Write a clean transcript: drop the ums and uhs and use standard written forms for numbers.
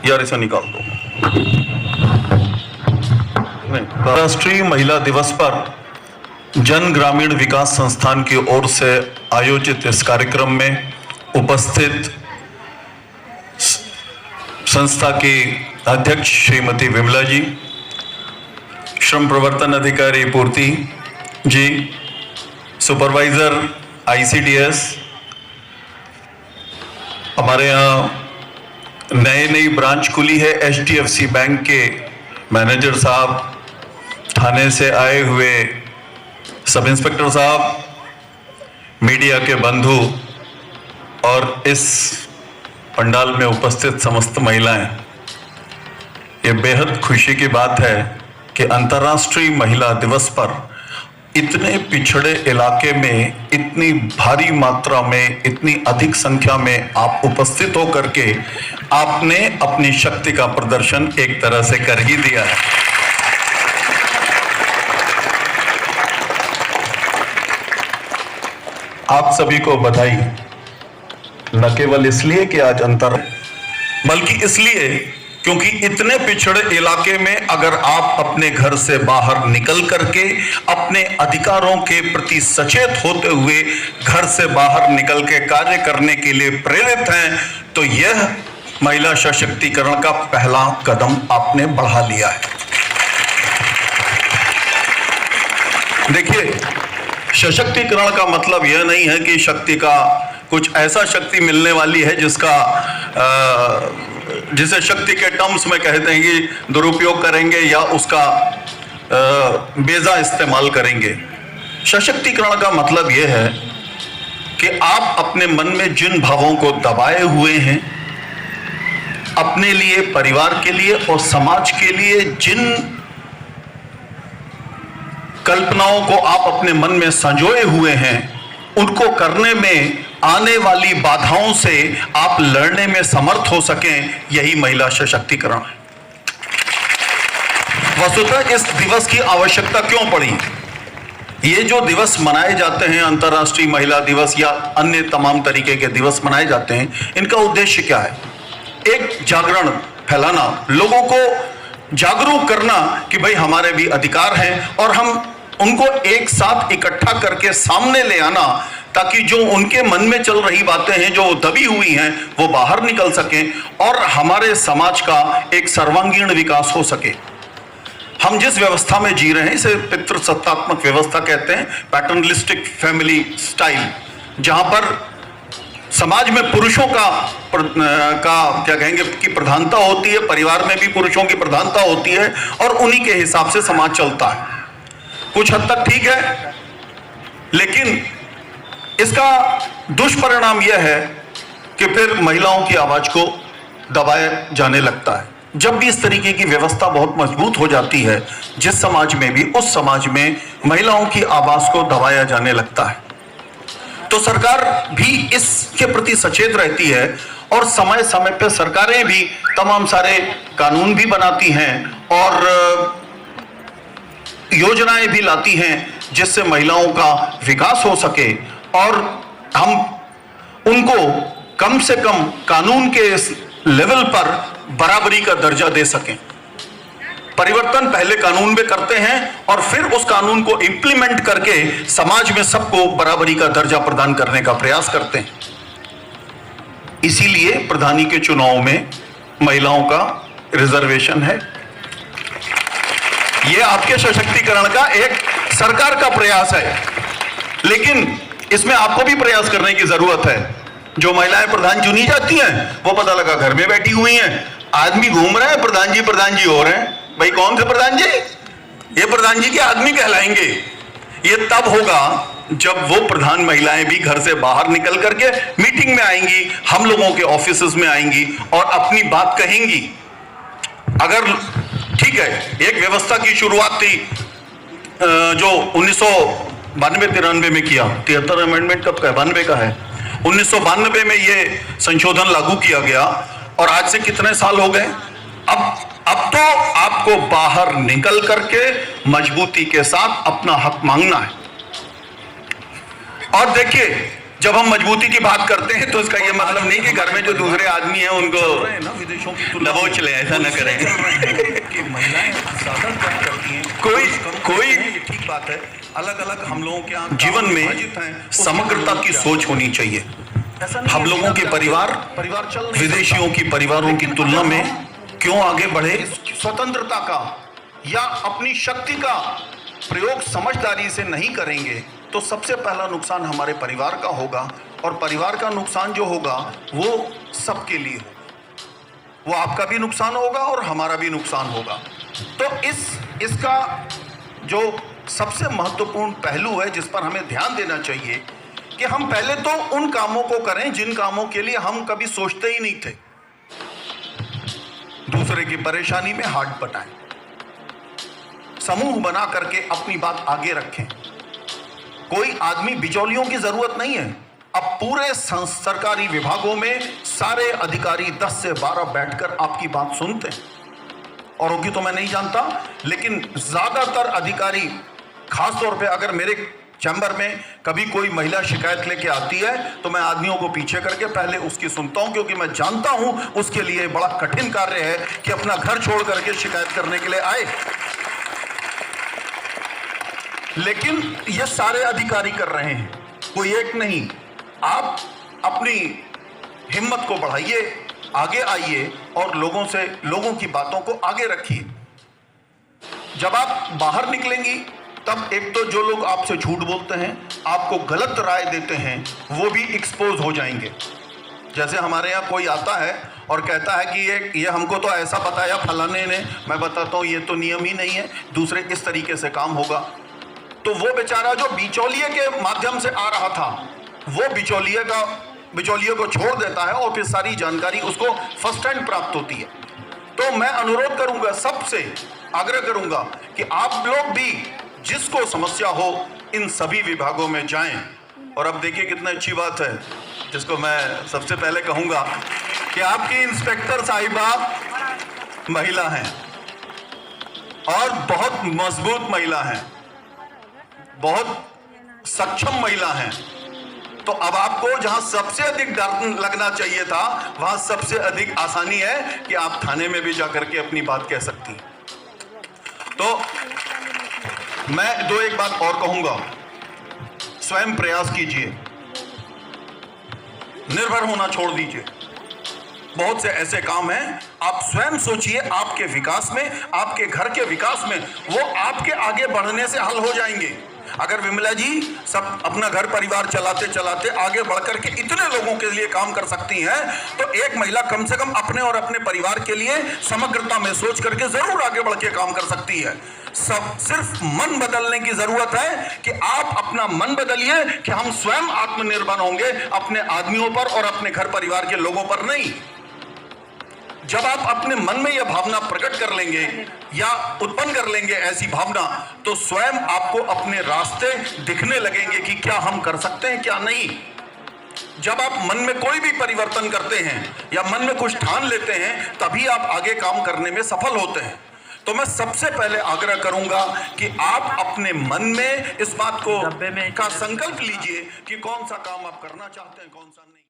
यार इसे निकाल दो। राष्ट्रीय महिला दिवस पर जन ग्रामीण विकास संस्थान की ओर से आयोजित इस कार्यक्रम में उपस्थित संस्था की अध्यक्ष श्रीमती विमला जी, श्रम प्रवर्तन अधिकारी पूर्ति जी, सुपरवाइजर ICDS, हमारे यहाँ नई ब्रांच खुली है HDFC बैंक के मैनेजर साहब, थाने से आए हुए सब इंस्पेक्टर साहब, मीडिया के बंधु और इस पंडाल में उपस्थित समस्त महिलाएं, ये बेहद खुशी की बात है कि अंतर्राष्ट्रीय महिला दिवस पर इतने पिछड़े इलाके में इतनी भारी मात्रा में, इतनी अधिक संख्या में आप उपस्थित होकर के आपने अपनी शक्ति का प्रदर्शन एक तरह से कर ही दिया है। आप सभी को बधाई, न केवल इसलिए कि आज बल्कि इसलिए क्योंकि इतने पिछड़े इलाके में अगर आप अपने घर से बाहर निकल करके अपने अधिकारों के प्रति सचेत होते हुए घर से बाहर निकल के कार्य करने के लिए प्रेरित हैं, तो यह महिला सशक्तिकरण का पहला कदम आपने बढ़ा लिया है। देखिए, सशक्तिकरण का मतलब यह नहीं है कि शक्ति का कुछ ऐसा शक्ति मिलने वाली है जिसे शक्ति के टर्म्स में कहते हैं कि दुरुपयोग करेंगे या उसका बेजा इस्तेमाल करेंगे। सशक्तिकरण का मतलब यह है कि आप अपने मन में जिन भावों को दबाए हुए हैं, अपने लिए, परिवार के लिए और समाज के लिए जिन कल्पनाओं को आप अपने मन में संजोए हुए हैं, उनको करने में आने वाली बाधाओं से आप लड़ने में समर्थ हो सकें, यही महिला सशक्तिकरण है। वस्तुतः इस दिवस की आवश्यकता क्यों पड़ी? ये जो दिवस मनाए जाते हैं, अंतर्राष्ट्रीय महिला दिवस या अन्य तमाम तरीके के दिवस मनाए जाते हैं, इनका उद्देश्य क्या है? एक जागरण फैलाना, लोगों को जागरूक करना कि भाई हमारे भी अधिकार हैं और हम उनको एक साथ इकट्ठा करके सामने ले आना, ताकि जो उनके मन में चल रही बातें हैं, जो दबी हुई हैं, वो बाहर निकल सकें और हमारे समाज का एक सर्वांगीण विकास हो सके। हम जिस व्यवस्था में जी रहे हैं इसे पितृसत्तात्मक व्यवस्था कहते हैं, पैटर्नलिस्टिक फैमिली स्टाइल, जहां पर समाज में पुरुषों का क्या कहेंगे कि प्रधानता होती है, परिवार में भी पुरुषों की प्रधानता होती है और उन्हीं के हिसाब से समाज चलता है। कुछ हद तक ठीक है, लेकिन इसका दुष्परिणाम यह है कि फिर महिलाओं की आवाज को दबाया जाने लगता है। जब भी इस तरीके की व्यवस्था बहुत मजबूत हो जाती है, जिस समाज में भी, उस समाज में महिलाओं की आवाज को दबाया जाने लगता है, तो सरकार भी इसके प्रति सचेत रहती है और समय समय पर सरकारें भी तमाम सारे कानून भी बनाती हैं और योजनाएं भी लाती हैं जिससे महिलाओं का विकास हो सके और हम उनको कम से कम कानून के लेवल पर बराबरी का दर्जा दे सकें। परिवर्तन पहले कानून में करते हैं और फिर उस कानून को इंप्लीमेंट करके समाज में सबको बराबरी का दर्जा प्रदान करने का प्रयास करते हैं। इसीलिए प्रधानी के चुनाव में महिलाओं का रिजर्वेशन है। यह आपके सशक्तिकरण का एक सरकार का प्रयास है, लेकिन इसमें आपको भी प्रयास करने की जरूरत है। जो महिलाएं प्रधान चुनी जाती हैं, वो पता लगा घर में बैठी हुई हैं, आदमी घूम रहे हैं प्रधान जी हो रहे हैं। भाई कौन से प्रधान जी? ये प्रधान जी के आदमी कहलाएंगे। ये तब होगा जब वो प्रधान महिलाएं भी घर से बाहर निकल करके मीटिंग में आएंगी, हम लोगों के ऑफिसेज में आएंगी और अपनी बात कहेंगी। अगर ठीक है, एक व्यवस्था की शुरुआत थी जो 1992-93 में किया, 73 अमेंडमेंट कब का है? 92 का है। 1992 में ये संशोधन लागू किया गया और आज से कितने साल हो गए? अब तो आपको बाहर निकल करके मजबूती के साथ अपना हक मांगना है। और देखिए, जब हम मजबूती की बात करते हैं तो इसका ये मतलब नहीं कि घर में जो दूसरे आदमी हैं उनको विदेशों की दबोच ले, ऐसा न करें कि महिलाएं ज्यादा काम करती हैं। कोई ठीक बात है, अलग अलग हम लोगों के जीवन में समग्रता की सोच होनी चाहिए। हम लोगों के परिवार विदेशियों की परिवारों की तुलना में क्यों आगे बढ़े? स्वतंत्रता का या अपनी शक्ति का प्रयोग समझदारी से नहीं करेंगे तो सबसे पहला नुकसान हमारे परिवार का होगा, और परिवार का नुकसान जो होगा वो सबके लिए होगा। वो आपका भी नुकसान होगा और हमारा भी नुकसान होगा। तो इसका जो सबसे महत्वपूर्ण पहलू है जिस पर हमें ध्यान देना चाहिए कि हम पहले तो उन कामों को करें जिन कामों के लिए हम कभी सोचते ही नहीं थे। दूसरे की परेशानी में हाथ बटाएं, समूह बना करके अपनी बात आगे रखें। कोई आदमी बिचौलियों की जरूरत नहीं है। अब पूरे सरकारी विभागों में सारे अधिकारी 10 से 12 बैठकर आपकी बात सुनते हैं। औरों की तो मैं नहीं जानता, लेकिन ज्यादातर अधिकारी, खासतौर पे अगर मेरे चैम्बर में कभी कोई महिला शिकायत लेके आती है तो मैं आदमियों को पीछे करके पहले उसकी सुनता हूं, क्योंकि मैं जानता हूं उसके लिए बड़ा कठिन कार्य है कि अपना घर छोड़ करके शिकायत करने के लिए आए। लेकिन ये सारे अधिकारी कर रहे हैं, कोई एक नहीं। आप अपनी हिम्मत को बढ़ाइए, आगे आइए और लोगों की बातों को आगे रखिए। जब आप बाहर निकलेंगी तब एक तो जो लोग आपसे झूठ बोलते हैं, आपको गलत राय देते हैं, वो भी एक्सपोज हो जाएंगे। जैसे हमारे यहाँ कोई आता है और कहता है कि ये हमको तो ऐसा बताया फलाने ने, मैं बताता हूँ ये तो नियम ही नहीं है, दूसरे इस तरीके से काम होगा। तो वो बेचारा जो बिचौलिए के माध्यम से आ रहा था, वो बिचौलिए को छोड़ देता है और फिर सारी जानकारी उसको फर्स्ट हैंड प्राप्त होती है। तो मैं अनुरोध करूंगा, सबसे आग्रह करूंगा कि आप लोग भी जिसको समस्या हो इन सभी विभागों में जाएं। और अब देखिए कितनी अच्छी बात है, जिसको मैं सबसे पहले कहूंगा कि आपकी इंस्पेक्टर साहिबा महिला हैं और बहुत मजबूत महिला हैं, बहुत सक्षम महिला हैं। तो अब आपको जहां सबसे अधिक डर लगना चाहिए था, वहां सबसे अधिक आसानी है कि आप थाने में भी जाकर के अपनी बात कह सकती हैं। तो मैं एक बात और कहूंगा, स्वयं प्रयास कीजिए, निर्भर होना छोड़ दीजिए। बहुत से ऐसे काम हैं, आप स्वयं सोचिए, आपके विकास में, आपके घर के विकास में वो आपके आगे बढ़ने से हल हो जाएंगे। अगर विमला जी सब अपना घर परिवार चलाते चलाते आगे बढ़कर के इतने लोगों के लिए काम कर सकती हैं, तो एक महिला कम से कम अपने और अपने परिवार के लिए समग्रता में सोच करके जरूर आगे बढ़ के काम कर सकती है। सिर्फ मन बदलने की जरूरत है कि आप अपना मन बदलिए कि हम स्वयं आत्मनिर्भर होंगे, अपने आदमियों पर और अपने घर परिवार के लोगों पर नहीं। जब आप अपने मन में यह भावना प्रकट कर लेंगे या उत्पन्न कर लेंगे ऐसी भावना, तो स्वयं आपको अपने रास्ते दिखने लगेंगे कि क्या हम कर सकते हैं, क्या नहीं। जब आप मन में कोई भी परिवर्तन करते हैं या मन में कुछ ठान लेते हैं, तभी आप आगे काम करने में सफल होते हैं। तो मैं सबसे पहले आग्रह करूंगा कि आप अपने मन में इस बात को का संकल्प लीजिए कि कौन सा काम आप करना चाहते हैं, कौन सा नहीं।